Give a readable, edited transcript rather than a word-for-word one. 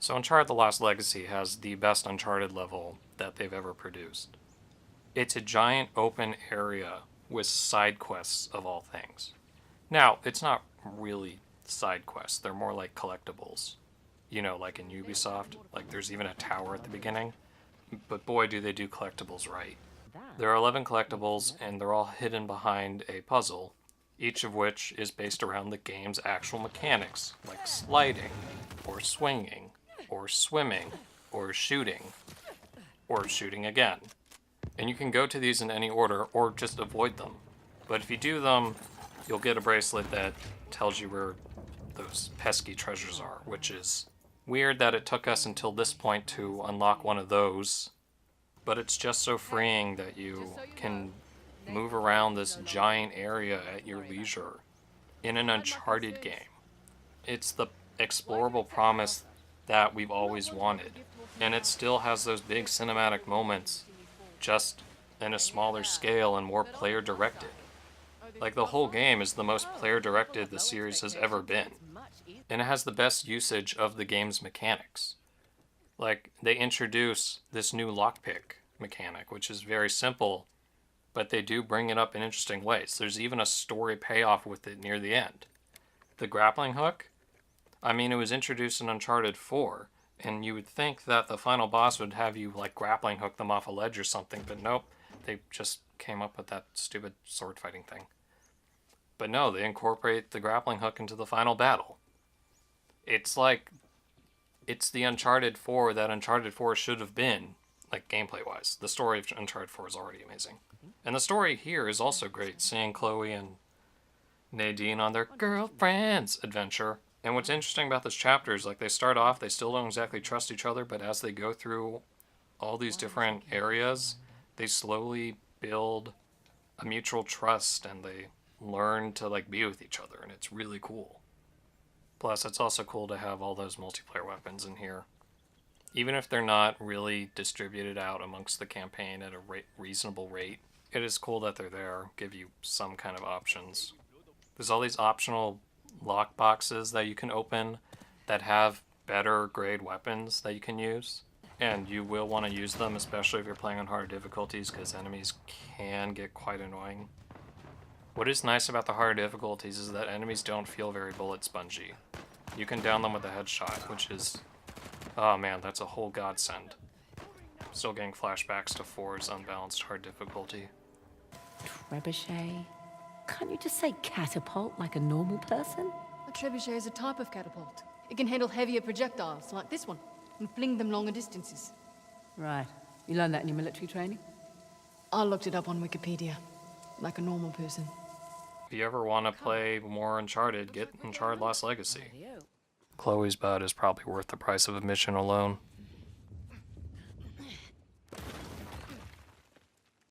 So Uncharted The Lost Legacy has the best Uncharted level that they've ever produced. It's a giant open area with side quests of all things. Now, it's not really side quests, they're more like collectibles. You know, like in Ubisoft, like there's even a tower at the beginning. But boy, do they do collectibles right. There are 11 collectibles, and they're all hidden behind a puzzle, each of which is based around the game's actual mechanics, like sliding, or swinging, or swimming, or shooting again. And you can go to these in any order, or just avoid them. But if you do them, you'll get a bracelet that tells you where those pesky treasures are, which is weird that it took us until this point to unlock one of those. But it's just so freeing that you can move around this giant area at your leisure in an Uncharted game. It's the explorable promise that we've always wanted, and it still has those big cinematic moments, just in a smaller scale and more player directed. Like, the whole game is the most player directed the series has ever been, and it has the best usage of the game's mechanics. Like, they introduce this new lockpick mechanic, which is very simple, but they do bring it up in interesting ways. There's even a story payoff with it near the end. The grappling hook, I mean, it was introduced in Uncharted 4, and you would think that the final boss would have you, like, grappling hook them off a ledge or something, but nope, they just came up with that stupid sword fighting thing. But no, they incorporate the grappling hook into the final battle. It's like, it's the Uncharted 4 that Uncharted 4 should have been, like, gameplay-wise. The story of Uncharted 4 is already amazing. And the story here is also great, seeing Chloe and Nadine on their girlfriend's adventure. And what's interesting about this chapter is, like, they start off, they still don't exactly trust each other, but as they go through all these different areas, they slowly build a mutual trust, and they learn to, like, be with each other, and it's really cool. Plus, it's also cool to have all those multiplayer weapons in here. Even if they're not really distributed out amongst the campaign at a reasonable rate, it is cool that they're there, give you some kind of options. There's all these optional lock boxes that you can open that have better grade weapons that you can use. And you will want to use them, especially if you're playing on harder difficulties, because enemies can get quite annoying. What is nice about the harder difficulties is that enemies don't feel very bullet spongy. You can down them with a headshot, which is, oh man, that's a whole godsend. Still getting flashbacks to 4's unbalanced hard difficulty. Trebuchet? Can't you just say catapult like a normal person? A trebuchet is a type of catapult. It can handle heavier projectiles, like this one, and fling them longer distances. Right. You learned that in your military training? I looked it up on Wikipedia, like a normal person. If you ever want to play more Uncharted, get Uncharted Lost Legacy. Chloe's butt is probably worth the price of admission alone.